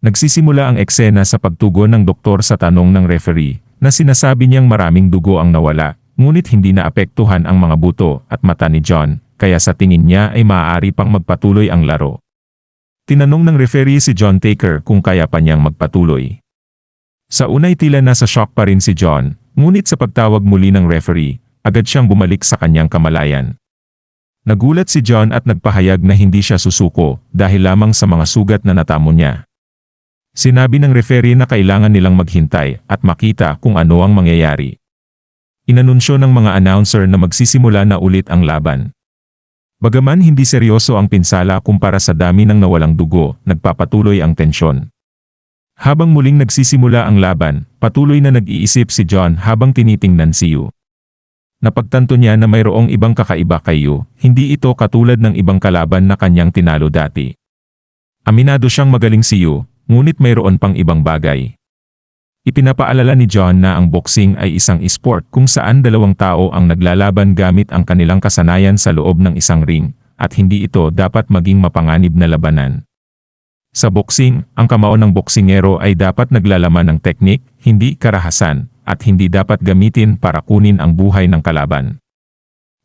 Nagsisimula ang eksena sa pagtugon ng doktor sa tanong ng referee na sinasabi niyang maraming dugo ang nawala, ngunit hindi naapektuhan ang mga buto at mata ni John, kaya sa tingin niya ay maaari pang magpatuloy ang laro. Tinanong ng referee si John Taker kung kaya pa niyang magpatuloy. Sa unay tila nasa shock pa rin si John, ngunit sa pagtawag muli ng referee, agad siyang bumalik sa kanyang kamalayan. Nagulat si John at nagpahayag na hindi siya susuko dahil lamang sa mga sugat na natamo niya. Sinabi ng referee na kailangan nilang maghintay at makita kung ano ang mangyayari. Inanunsyo ng mga announcer na magsisimula na ulit ang laban. Bagaman hindi seryoso ang pinsala kumpara sa dami ng nawalang dugo, nagpapatuloy ang tensyon. Habang muling nagsisimula ang laban, patuloy na nag-iisip si John habang tinitingnan si Yu. Napagtanto niya na mayroong ibang kakaiba kay Yu, hindi ito katulad ng ibang kalaban na kanyang tinalo dati. Aminado siyang magaling si Yu, ngunit mayroon pang ibang bagay. Ipinapaalala ni John na ang boxing ay isang esport kung saan dalawang tao ang naglalaban gamit ang kanilang kasanayan sa loob ng isang ring, at hindi ito dapat maging mapanganib na labanan. Sa boxing, ang kamao ng boksingero ay dapat naglalaman ng teknik, hindi karahasan, at hindi dapat gamitin para kunin ang buhay ng kalaban.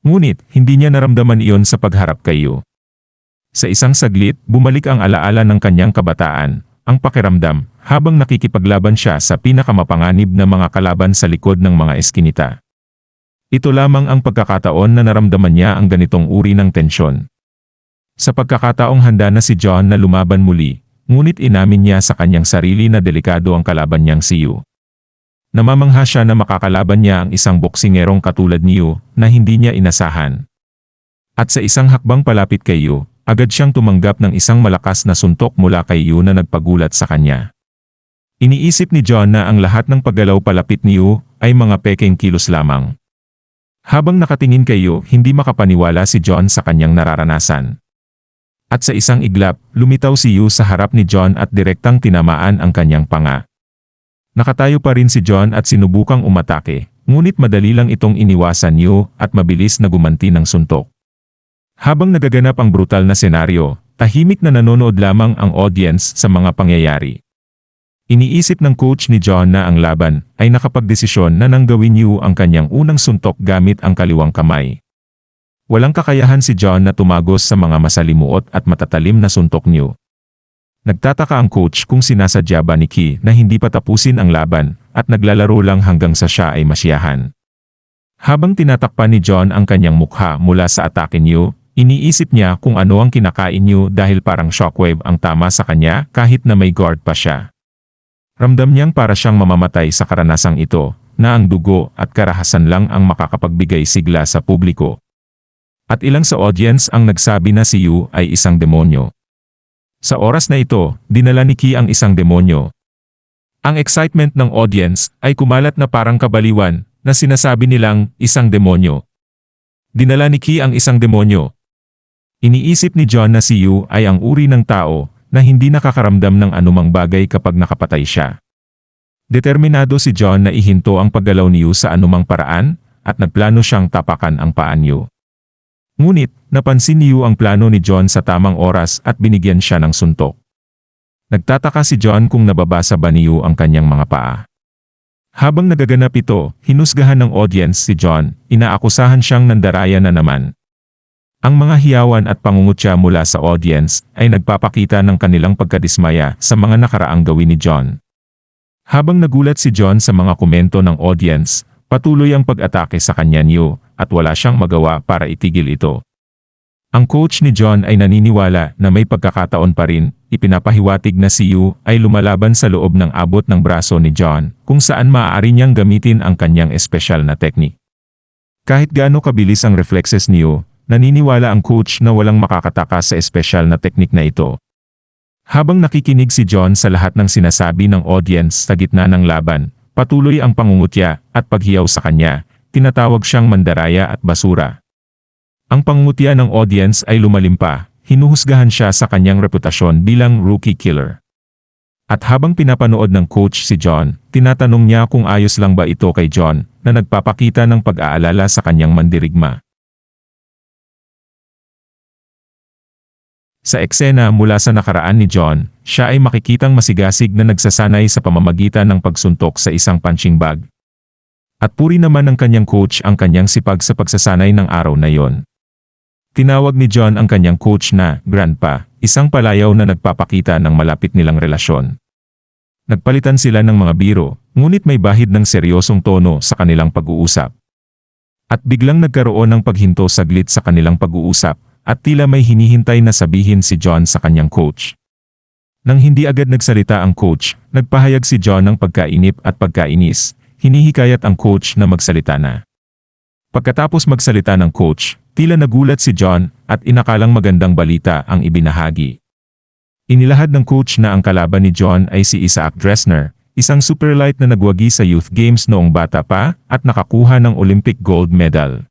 Ngunit, hindi niya naramdaman iyon sa pagharap kay Yu. Sa isang saglit, bumalik ang alaala ng kanyang kabataan, ang pakiramdam, habang nakikipaglaban siya sa pinakamapanganib na mga kalaban sa likod ng mga eskinita. Ito lamang ang pagkakataon na naramdaman niya ang ganitong uri ng tensyon. Sa pagkakataong handa na si John na lumaban muli, ngunit inamin niya sa kanyang sarili na delikado ang kalaban niyang si Yu. Namamangha siya na makakalaban niya ang isang boksingerong katulad ni Yu na hindi niya inasahan. At sa isang hakbang palapit kay Yu, agad siyang tumanggap ng isang malakas na suntok mula kay Yu na nagpagulat sa kanya. Iniisip ni John na ang lahat ng paggalaw palapit ni Yu ay mga pekeng kilos lamang. Habang nakatingin kay Yu, hindi makapaniwala si John sa kanyang nararanasan. At sa isang iglap, lumitaw si Yu sa harap ni John at direktang tinamaan ang kanyang panga. Nakatayo pa rin si John at sinubukang umatake, ngunit madali lang itong iniwasan Yu at mabilis na gumanti ng suntok. Habang nagaganap ang brutal na senaryo, tahimik na nanonood lamang ang audience sa mga pangyayari. Iniisip ng coach ni John na ang laban ay nakapagdesisyon na nang gawin Yu ang kanyang unang suntok gamit ang kaliwang kamay. Walang kakayahan si John na tumagos sa mga masalimuot at matatalim na suntok ni Yu. Nagtataka ang coach kung sinasadya ba ni Ki na hindi pa tapusin ang laban at naglalaro lang hanggang sa siya ay masiyahan. Habang tinatakpan ni John ang kanyang mukha mula sa atake ni Yu, iniisip niya kung ano ang kinakain Yu dahil parang shockwave ang tama sa kanya kahit na may guard pa siya. Ramdam niyang para siyang mamamatay sa karanasang ito, na ang dugo at karahasan lang ang makakapagbigay sigla sa publiko. At ilang sa audience ang nagsabi na si Yu ay isang demonyo. Sa oras na ito, dinala ni Ki ang isang demonyo. Ang excitement ng audience ay kumalat na parang kabaliwan na sinasabi nilang isang demonyo. Dinala ni Ki ang isang demonyo. Iniisip ni John na si Yu ay ang uri ng tao na hindi nakakaramdam ng anumang bagay kapag nakapatay siya. Determinado si John na ihinto ang paggalaw ni Yu sa anumang paraan at nagplano siyang tapakan ang paan ni Yu. Ngunit, napansin ni Yu ang plano ni John sa tamang oras at binigyan siya ng suntok. Nagtataka si John kung nababasa ba ni Yu ang kanyang mga paa. Habang nagaganap ito, hinusgahan ng audience si John, inaakusahan siyang nandaraya na naman. Ang mga hiyawan at pangungutya mula sa audience ay nagpapakita ng kanilang pagkadismaya sa mga nakaraang gawin ni John. Habang nagulat si John sa mga komento ng audience, patuloy ang pag-atake sa kanya ni Yu at wala siyang magawa para itigil ito. Ang coach ni John ay naniniwala na may pagkakataon pa rin, ipinapahiwatig na si Yu ay lumalaban sa loob ng abot ng braso ni John kung saan maaari niyang gamitin ang kanyang espesyal na teknik. Kahit gaano kabilis ang reflexes ni Yu, naniniwala ang coach na walang makakataka sa espesyal na teknik na ito. Habang nakikinig si John sa lahat ng sinasabi ng audience sa gitna ng laban, patuloy ang pangungutya at paghiyaw sa kanya, tinatawag siyang mandaraya at basura. Ang pangungutya ng audience ay lumalim pa, hinuhusgahan siya sa kanyang reputasyon bilang rookie killer. At habang pinapanood ng coach si John, tinatanong niya kung ayos lang ba ito kay John, na nagpapakita ng pag-aalala sa kanyang mandirigma. Sa eksena mula sa nakaraan ni John, siya ay makikitang masigasig na nagsasanay sa pamamagitan ng pagsuntok sa isang punching bag. At puri naman ng kanyang coach ang kanyang sipag sa pagsasanay ng araw na yon. Tinawag ni John ang kanyang coach na Grandpa, isang palayaw na nagpapakita ng malapit nilang relasyon. Nagpalitan sila ng mga biro, ngunit may bahid ng seryosong tono sa kanilang pag-uusap. At biglang nagkaroon ng paghinto saglit sa kanilang pag-uusap, at tila may hinihintay na sabihin si John sa kanyang coach. Nang hindi agad nagsalita ang coach, nagpahayag si John ng pagkainip at pagkainis, hinihikayat ang coach na magsalita na. Pagkatapos magsalita ng coach, tila nagulat si John at inakalang magandang balita ang ibinahagi. Inilahad ng coach na ang kalaban ni John ay si Isaac Dresner, isang superlight na nagwagi sa Youth Games noong bata pa at nakakuha ng Olympic gold medal.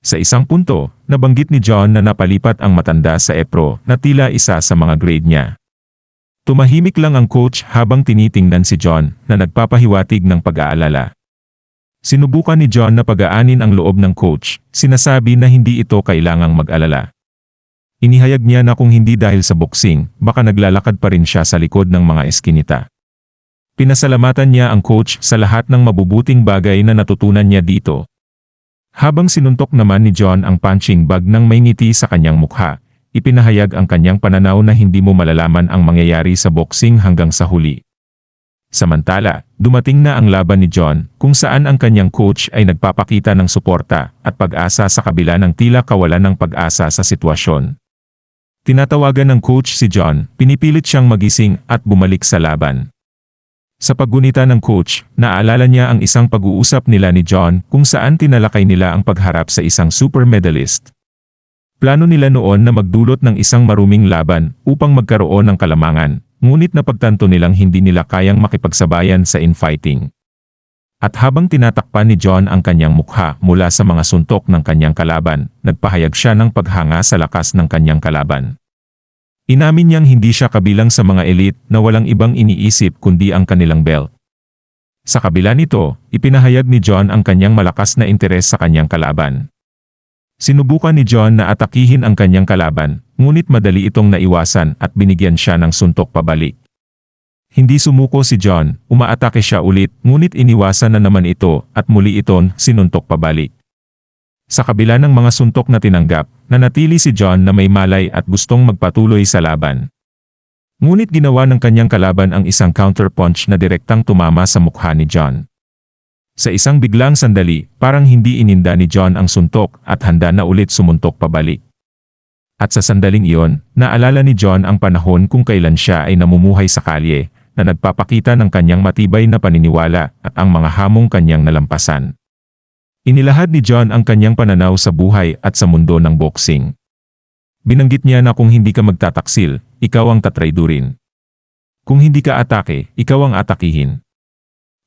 Sa isang punto, nabanggit ni John na napalipat ang matanda sa EPRO na tila isa sa mga grade niya. Tumahimik lang ang coach habang tinitingnan si John na nagpapahiwatig ng pag-aalala. Sinubukan ni John na pagaanin ang loob ng coach, sinasabi na hindi ito kailangang mag-alala. Inihayag niya na kung hindi dahil sa boxing, baka naglalakad pa rin siya sa likod ng mga eskinita. Pinasalamatan niya ang coach sa lahat ng mabubuting bagay na natutunan niya dito. Habang sinuntok naman ni John ang punching bag ng may ngiti sa kanyang mukha, ipinahayag ang kanyang pananaw na hindi mo malalaman ang mangyayari sa boxing hanggang sa huli. Samantala, dumating na ang laban ni John kung saan ang kanyang coach ay nagpapakita ng suporta at pag-asa sa kabila ng tila kawalan ng pag-asa sa sitwasyon. Tinatawagan ng coach si John, pinipilit siyang magising at bumalik sa laban. Sa paggunita ng coach, naalala niya ang isang pag-uusap nila ni John kung saan tinalakay nila ang pagharap sa isang super medalist. Plano nila noon na magdulot ng isang maruming laban upang magkaroon ng kalamangan, ngunit napagtanto nilang hindi nila kayang makipagsabayan sa infighting. At habang tinatakpan ni John ang kanyang mukha mula sa mga suntok ng kanyang kalaban, nagpahayag siya ng paghanga sa lakas ng kanyang kalaban. Inamin niyang hindi siya kabilang sa mga elite na walang ibang iniisip kundi ang kanilang belt. Sa kabila nito, ipinahayag ni John ang kanyang malakas na interes sa kanyang kalaban. Sinubukan ni John na atakihin ang kanyang kalaban, ngunit madali itong naiwasan at binigyan siya ng suntok pabalik. Hindi sumuko si John, umaatake siya ulit, ngunit iniwasan na naman ito at muli itong sinuntok pabalik. Sa kabila ng mga suntok na tinanggap, nanatili si John na may malay at gustong magpatuloy sa laban. Ngunit ginawa ng kanyang kalaban ang isang counterpunch na direktang tumama sa mukha ni John. Sa isang biglang sandali, parang hindi ininda ni John ang suntok at handa na ulit sumuntok pabalik. At sa sandaling iyon, naalala ni John ang panahon kung kailan siya ay namumuhay sa kalye, na nagpapakita ng kanyang matibay na paniniwala at ang mga hamong kanyang nalampasan. Inilahad ni John ang kanyang pananaw sa buhay at sa mundo ng boxing. Binanggit niya na kung hindi ka magtataksil, ikaw ang tatraydurin. Kung hindi ka atake, ikaw ang atakihin.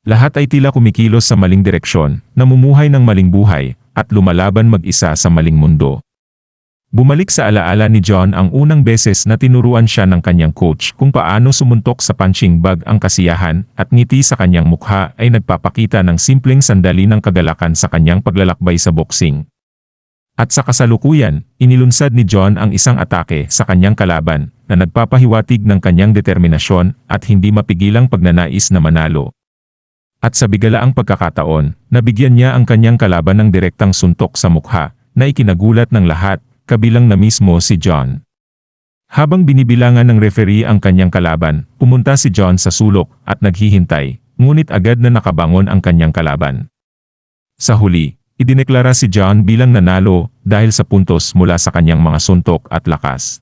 Lahat ay tila kumikilos sa maling direksyon, namumuhay ng maling buhay, at lumalaban mag-isa sa maling mundo. Bumalik sa alaala ni John ang unang beses na tinuruan siya ng kanyang coach kung paano sumuntok sa punching bag. Ang kasiyahan at ngiti sa kanyang mukha ay nagpapakita ng simpleng sandali ng kagalakan sa kanyang paglalakbay sa boxing. At sa kasalukuyan, inilunsad ni John ang isang atake sa kanyang kalaban na nagpapahiwatig ng kanyang determinasyon at hindi mapigilang pagnanais na manalo. At sa bigalaang pagkakataon, nabigyan niya ang kanyang kalaban ng direktang suntok sa mukha na ikinagulat ng lahat, kabilang na mismo si John. Habang binibilangan ng referee ang kanyang kalaban, pumunta si John sa sulok at naghihintay, ngunit agad na nakabangon ang kanyang kalaban. Sa huli, idineklara si John bilang nanalo dahil sa puntos mula sa kanyang mga suntok at lakas.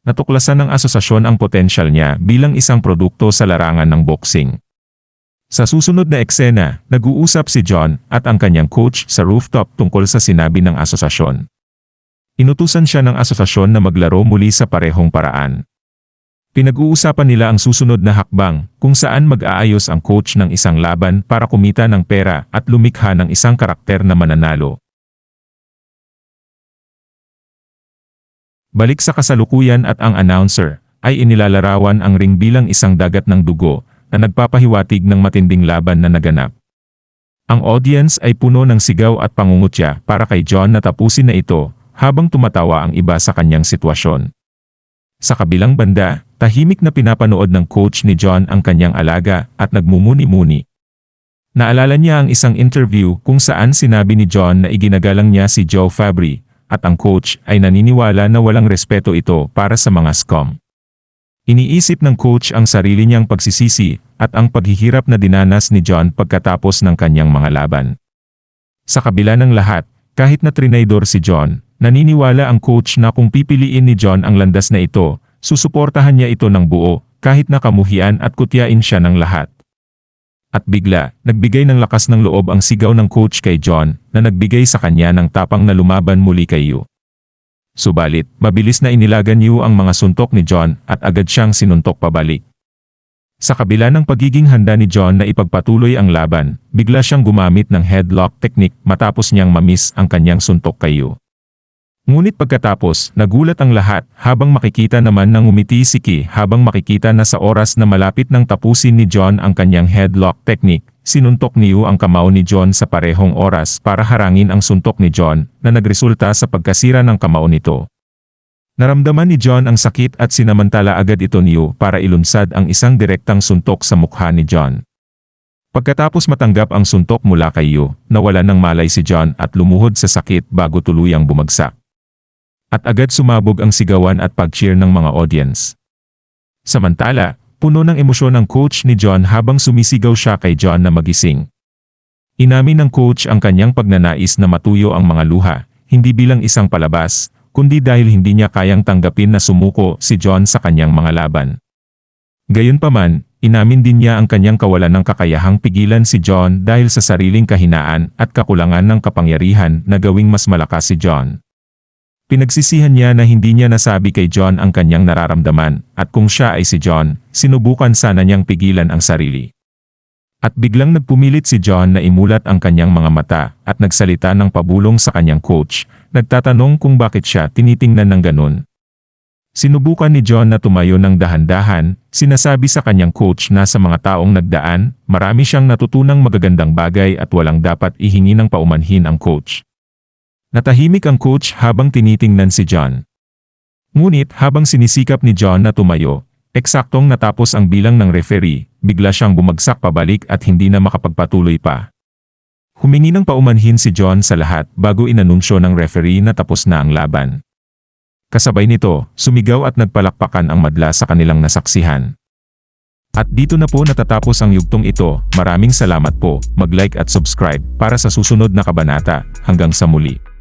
Natuklasan ng asosasyon ang potensyal niya bilang isang produkto sa larangan ng boxing. Sa susunod na eksena, nag-uusap si John at ang kanyang coach sa rooftop tungkol sa sinabi ng asosasyon. Inutusan siya ng asosasyon na maglaro muli sa parehong paraan. Pinag-uusapan nila ang susunod na hakbang, kung saan mag-aayos ang coach ng isang laban para kumita ng pera at lumikha ng isang karakter na mananalo. Balik sa kasalukuyan at ang announcer ay inilalarawan ang ring bilang isang dagat ng dugo na nagpapahiwatig ng matinding laban na naganap. Ang audience ay puno ng sigaw at pangungutya para kay John na tapusin na ito, habang tumatawa ang iba sa kanyang sitwasyon. Sa kabilang banda, tahimik na pinapanood ng coach ni John ang kanyang alaga at nagmumuni-muni. Naalala niya ang isang interview kung saan sinabi ni John na iginagalang niya si Joe Fabry, at ang coach ay naniniwala na walang respeto ito para sa mga scum. Iniisip ng coach ang sarili niyang pagsisisi at ang paghihirap na dinanas ni John pagkatapos ng kanyang mga laban. Sa kabila ng lahat, kahit na trinaydor si John, naniniwala ang coach na kung pipiliin ni John ang landas na ito, susuportahan niya ito ng buo, kahit na kamuhian at kutyain siya ng lahat. At bigla, nagbigay ng lakas ng loob ang sigaw ng coach kay John, na nagbigay sa kanya ng tapang na lumaban muli kay Yu. Subalit, mabilis na inilagan Yu ang mga suntok ni John at agad siyang sinuntok pabalik. Sa kabila ng pagiging handa ni John na ipagpatuloy ang laban, bigla siyang gumamit ng headlock technique matapos niyang mamiss ang kanyang suntok kay Yu. Ngunit pagkatapos, nagulat ang lahat habang makikita naman ng umiti si Ki habang makikita na sa oras na malapit nang tapusin ni John ang kanyang headlock technique, sinuntok ni Yu ang kamao ni John sa parehong oras para harangin ang suntok ni John na nagresulta sa pagkasira ng kamao nito. Naramdaman ni John ang sakit at sinamantala agad ito ni Yu para ilunsad ang isang direktang suntok sa mukha ni John. Pagkatapos matanggap ang suntok mula kay Yu, nawalan ng malay si John at lumuhod sa sakit bago tuluyang bumagsak. At agad sumabog ang sigawan at pag-cheer ng mga audience. Samantala, puno ng emosyon ang coach ni John habang sumisigaw siya kay John na magising. Inamin ng coach ang kanyang pagnanais na matuyo ang mga luha, hindi bilang isang palabas, kundi dahil hindi niya kayang tanggapin na sumuko si John sa kanyang mga laban. Gayunpaman, inamin din niya ang kanyang kawalan ng kakayahang pigilan si John dahil sa sariling kahinaan at kakulangan ng kapangyarihan na gawing mas malakas si John. Pinagsisihan niya na hindi niya nasabi kay John ang kanyang nararamdaman, at kung siya ay si John, sinubukan sana niyang pigilan ang sarili. At biglang nagpumilit si John na imulat ang kanyang mga mata at nagsalita ng pabulong sa kanyang coach, nagtatanong kung bakit siya tinitingnan ng ganun. Sinubukan ni John na tumayo ng dahan-dahan, sinasabi sa kanyang coach na sa mga taong nagdaan, marami siyang natutunang magagandang bagay at walang dapat ihingi ng paumanhin ang coach. Natahimik ang coach habang tinitingnan si John. Ngunit habang sinisikap ni John na tumayo, eksaktong natapos ang bilang ng referee, bigla siyang bumagsak pabalik at hindi na makapagpatuloy pa. Humingi ng paumanhin si John sa lahat bago inanunsyo ng referee na tapos na ang laban. Kasabay nito, sumigaw at nagpalakpakan ang madla sa kanilang nasaksihan. At dito na po natatapos ang yugtong ito. Maraming salamat po, mag-like at subscribe para sa susunod na kabanata. Hanggang sa muli.